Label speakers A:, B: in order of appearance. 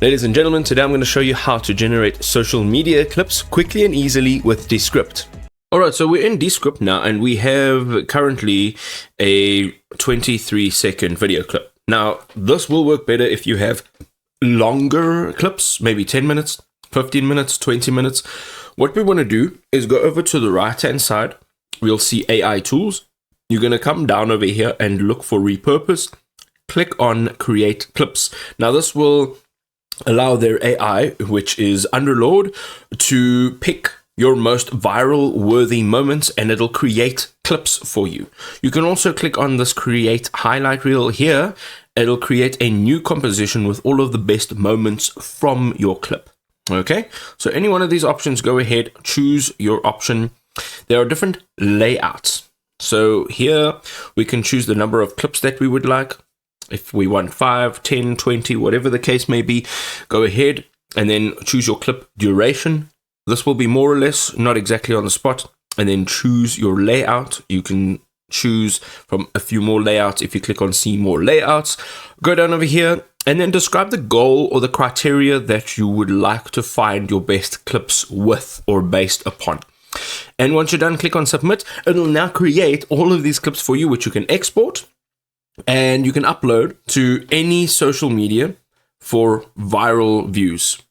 A: Ladies and gentlemen, today I'm going to show you how to generate social media clips quickly and easily with Descript. Alright, so we're in Descript now and we have currently a 23-second video clip. Now, this will work better if you have longer clips, maybe 10 minutes, 15 minutes, 20 minutes. What we want to do is go over to the right-hand side. We'll see AI tools. You're going to come down over here and look for Repurpose. Click on Create Clips. Now, this will allow their AI, which is Underlord, to pick your most viral worthy moments and it'll create clips for you. You can also click on this create highlight reel here. It'll create a new composition with all of the best moments from your clip. Okay, so any one of these options, go ahead, choose your option. There are different layouts. So here we can choose the number of clips that we would like. If we want 5, 10, 20, whatever the case may be, go ahead and then choose your clip duration. This will be more or less, not exactly on the spot. And then choose your layout. You can choose from a few more layouts. If you click on see more layouts, go down over here and then describe the goal or the criteria that you would like to find your best clips with or based upon. And once you're done, click on submit. It'll now create all of these clips for you, which you can export and you can upload to any social media for viral views.